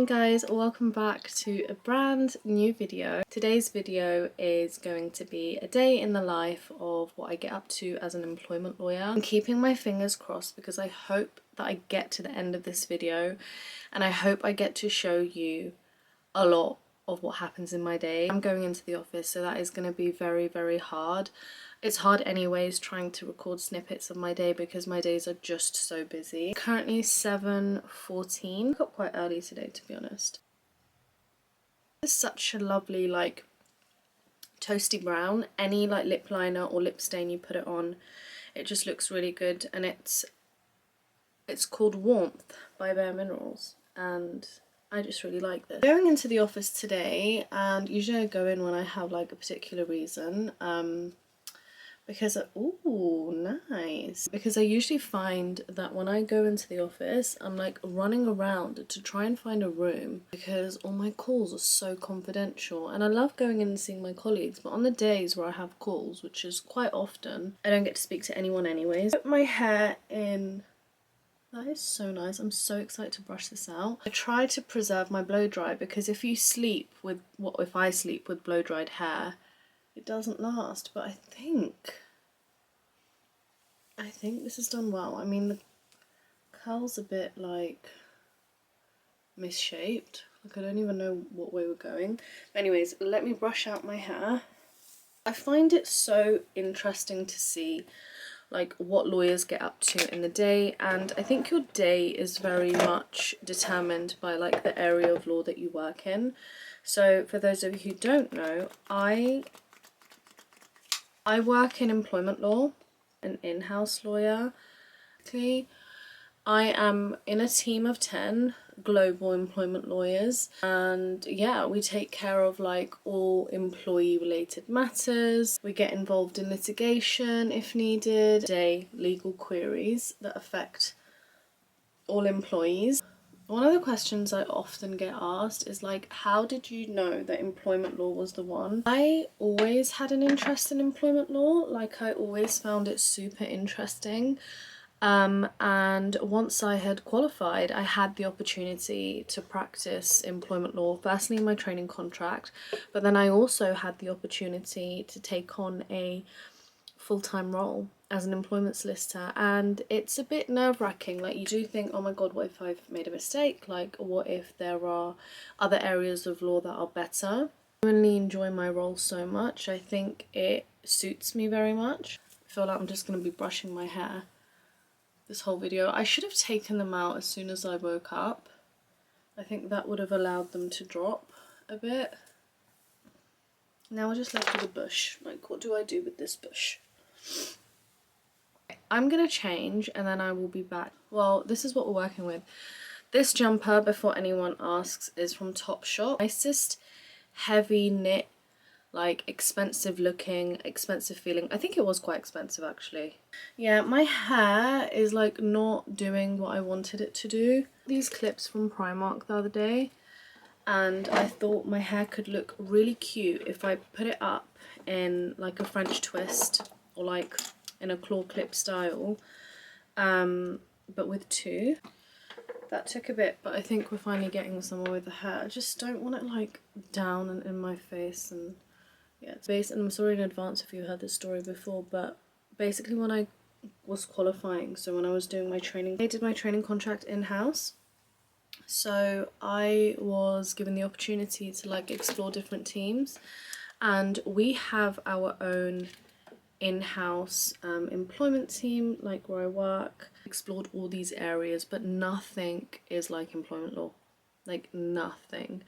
morning guys, welcome back to a brand new video. Today's video is going to be a day in the life of what I get up to as an employment lawyer. I'm keeping my fingers crossed because I hope that I get to the end of this video and I hope I get to show you a lot of what happens in my day. I'm going into the office, so that is going to be very hard. It's hard anyways trying to record snippets of my day because my days are just so busy. Currently 7:14. I got quite early today, to be honest. It's such a lovely like toasty brown. Any like lip liner or lip stain you put it on, it just looks really good, and it's called Warmth by Bare Minerals and I just really like this. Going into the office today, and usually I go in when I have like a particular reason, because ooh, nice. Because I usually find that when I go into the office, I'm like running around to try and find a room because all my calls are so confidential, and I love going in and seeing my colleagues, but on the days where I have calls, which is quite often, I don't get to speak to anyone anyways. Put my hair in. That is so nice. I'm so excited to brush this out. I try to preserve my blow dry because if I sleep with blow dried hair, it doesn't last. But I think this is done well. I mean, the curl's a bit like misshaped. Like I don't even know what way we're going. But anyways, let me brush out my hair. I find it so interesting to see like what lawyers get up to in the day, and I think your day is very much determined by like the area of law that you work in. So for those of you who don't know, I work in employment law, an in-house lawyer. I am in a team of 10 global employment lawyers, and yeah, we take care of like all employee related matters. We get involved in litigation if needed, legal queries that affect all employees. One of the questions I often get asked is like, how did you know that employment law was the one? I always had an interest in employment law, like I always found it super interesting. And once I had qualified, I had the opportunity to practice employment law, firstly in my training contract, but then I also had the opportunity to take on a full-time role as an employment solicitor, and it's a bit nerve-wracking. Like you do think, oh my god, what if I've made a mistake? Like what if there are other areas of law that are better? I really enjoy my role so much. I think it suits me very much. I feel like I'm just going to be brushing my hair this whole video. I should have taken them out as soon as I woke up. I think that would have allowed them to drop a bit. Now we're just left with a bush. Like, what do I do with this bush? I'm gonna change and then I will be back. Well, this is what we're working with. This jumper, before anyone asks, is from Topshop. Nicest heavy knit, like expensive looking, expensive feeling. I think it was quite expensive actually. Yeah, my hair is like not doing what I wanted it to do. These clips from Primark the other day, and I thought my hair could look really cute if I put it up in like a French twist or like in a claw clip style, but with two. That took a bit, but I think we're finally getting somewhere with the hair. I just don't want it like down and in my face, and yeah, it's based, and I'm sorry in advance if you heard this story before, but basically when I was qualifying, so when I was doing my training, I did my training contract in-house, so I was given the opportunity to like explore different teams, and we have our own in-house employment team, like where I work. Explored all these areas, but nothing is like employment law, like nothing.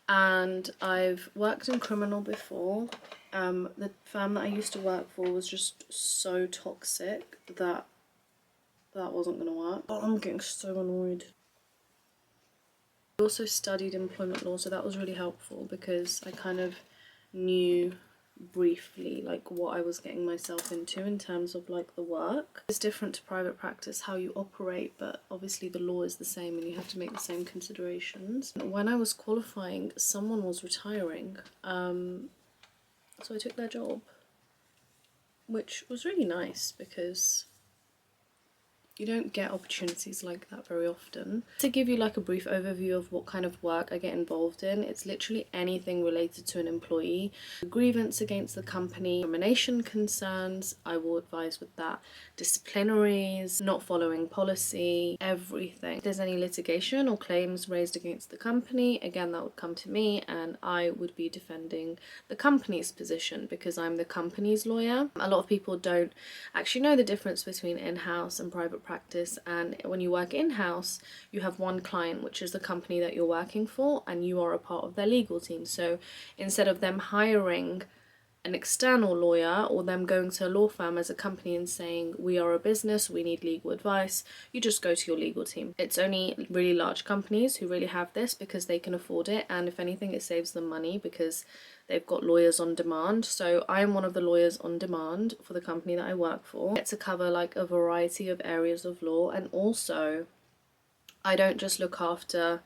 And I've worked in criminal before. The firm that I used to work for was just so toxic that wasn't gonna work. Oh, I'm getting so annoyed. I also studied employment law, so that was really helpful because I kind of knew briefly like what I was getting myself into in terms of like the work. It's different to private practice how you operate, but obviously the law is the same and you have to make the same considerations. When I was qualifying, someone was retiring, so I took their job, which was really nice because You don't get opportunities like that very often. To give you like a brief overview of what kind of work I get involved in, it's literally anything related to an employee. Grievance against the company, termination concerns, I will advise with that. Disciplinaries, not following policy, everything. If there's any litigation or claims raised against the company, again, that would come to me and I would be defending the company's position because I'm the company's lawyer. A lot of people don't actually know the difference between in-house and private practice, and when you work in-house you have one client, which is the company that you're working for, and you are a part of their legal team. So instead of them hiring an external lawyer or them going to a law firm as a company and saying we are a business, we need legal advice, you just go to your legal team. It's only really large companies who really have this because they can afford it, and if anything it saves them money because they've got lawyers on demand. So I'm one of the lawyers on demand for the company that I work for. I get to cover like a variety of areas of law, and also I don't just look after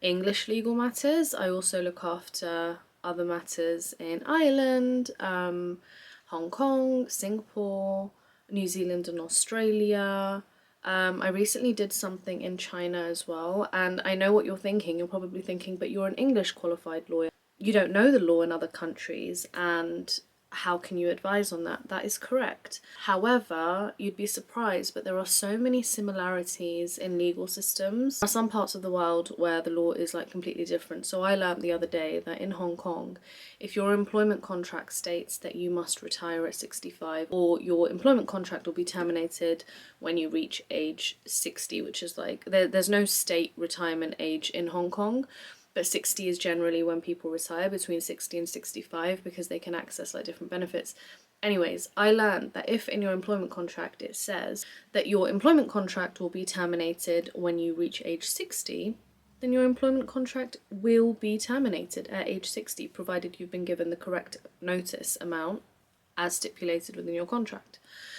English legal matters, I also look after other matters in Ireland, Hong Kong, Singapore, New Zealand and Australia. I recently did something in China as well, and I know what you're thinking. You're probably thinking, but you're an English qualified lawyer. You don't know the law in other countries, and how can you advise on that? That is correct. However, you'd be surprised, but there are so many similarities in legal systems. There are some parts of the world where the law is like completely different. So I learned the other day that in Hong Kong, if your employment contract states that you must retire at 65, or your employment contract will be terminated when you reach age 60, which is like, there's no state retirement age in Hong Kong. But 60 is generally when people retire, between 60 and 65, because they can access like different benefits. Anyways, I learned that if in your employment contract it says that your employment contract will be terminated when you reach age 60, then your employment contract will be terminated at age 60, provided you've been given the correct notice amount as stipulated within your contract.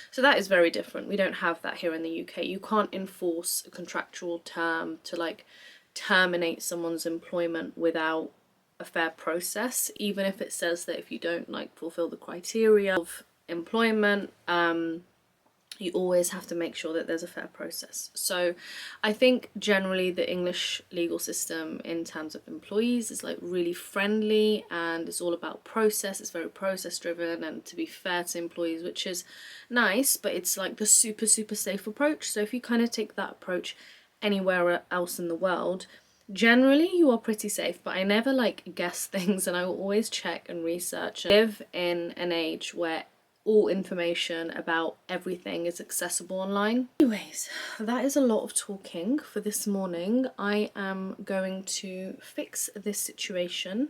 So that is very different. We don't have that here in the UK. You can't enforce a contractual term to like terminate someone's employment without a fair process, even if it says that if you don't like fulfill the criteria of employment, you always have to make sure that there's a fair process. So I think generally the English legal system in terms of employees is like really friendly, and it's all about process. It's very process driven and to be fair to employees, which is nice, but it's like the super safe approach. So if you kind of take that approach anywhere else in the world, generally you are pretty safe. But I never like guess things, and I will always check and research. I live in an age where all information about everything is accessible online. Anyways, that is a lot of talking for this morning. I am going to fix this situation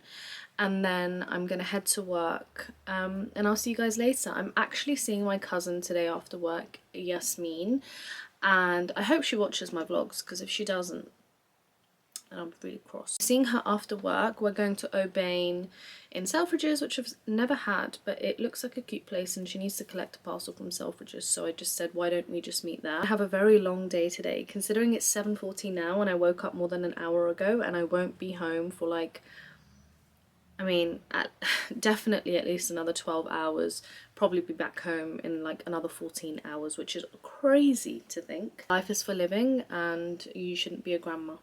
and then I'm gonna head to work, and I'll see you guys later. I'm actually seeing my cousin today after work, Yasmin, and I hope she watches my vlogs, because if she doesn't, then I'm really cross. Seeing her after work. We're going to Aubain in Selfridges, which I've never had, but it looks like a cute place, and she needs to collect a parcel from Selfridges, so I just said, why don't we just meet there? I have a very long day today, considering it's 7:40 now and I woke up more than an hour ago, and I won't be home for like, I mean, definitely at least another 12 hours, probably be back home in like another 14 hours, which is crazy to think. Life is for living, and you shouldn't be a grandma.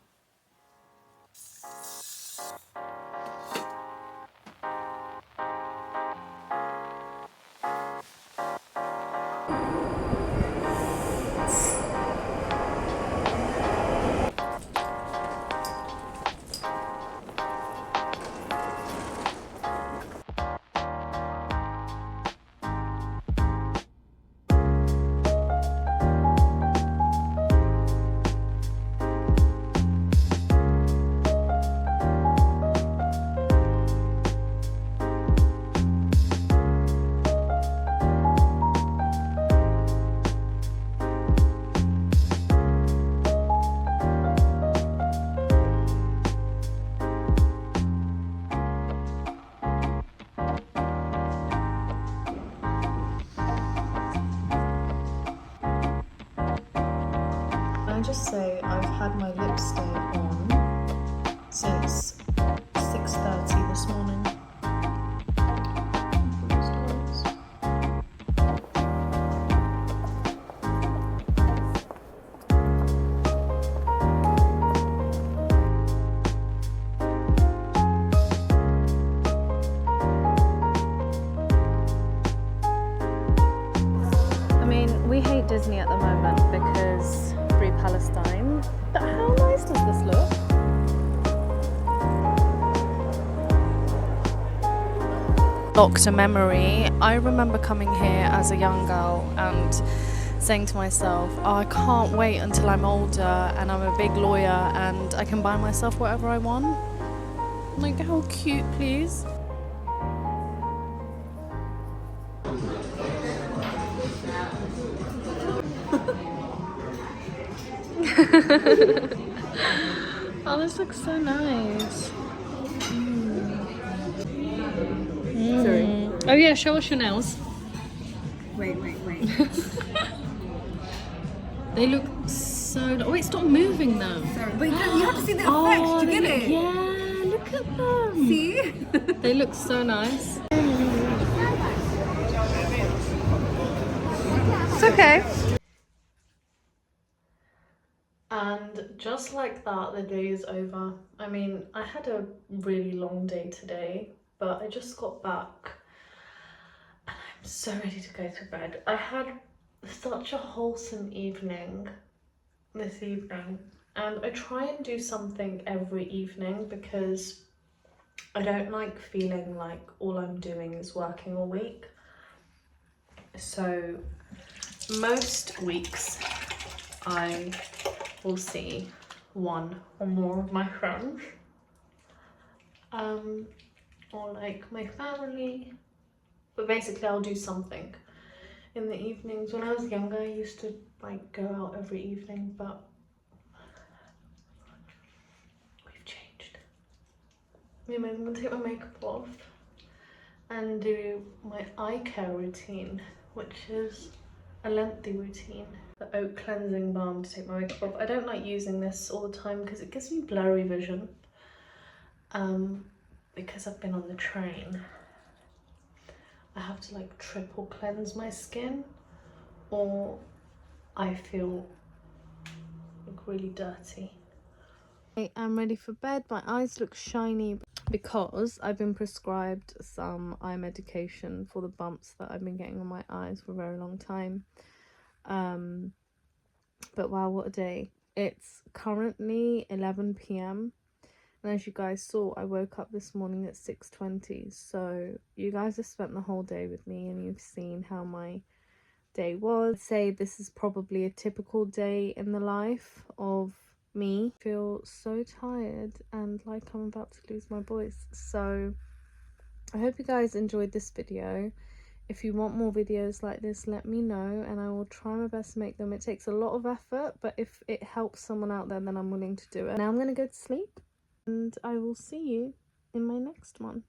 Can I just say, I've had my lipstick on since 6:30 this morning. Locked a memory. I remember coming here as a young girl and saying to myself, oh, I can't wait until I'm older and I'm a big lawyer and I can buy myself whatever I want. Like, how cute, please. Oh, this looks so nice. Sorry. Oh yeah, show us your nails. Wait. They look so... Oh wait, stop moving them. Sorry. Wait, you have to see the effect to get it. Yeah, look at them. See? They look so nice. It's okay. And just like that, the day is over. I mean, I had a really long day today, but I just got back and I'm so ready to go to bed. I had such a wholesome evening this evening, and I try and do something every evening because I don't like feeling like all I'm doing is working all week. So most weeks I will see one or more of my friends, or like my family, but basically I'll do something in the evenings. When I was younger, I used to like go out every evening, but we've changed. I'm gonna take my makeup off and do my eye care routine, which is a lengthy routine. The oat cleansing balm to take my makeup off. I don't like using this all the time because it gives me blurry vision. Because I've been on the train, I have to like triple cleanse my skin or I feel like really dirty. I'm ready for bed. My eyes look shiny because I've been prescribed some eye medication for the bumps that I've been getting on my eyes for a very long time. But wow, what a day. It's currently 11 p.m. and as you guys saw, I woke up this morning at 6:20. So you guys have spent the whole day with me and you've seen how my day was. I'd say this is probably a typical day in the life of me. I feel so tired and like I'm about to lose my voice. So I hope you guys enjoyed this video. If you want more videos like this, let me know and I will try my best to make them. It takes a lot of effort, but if it helps someone out there, then I'm willing to do it. Now I'm going to go to sleep and I will see you in my next one.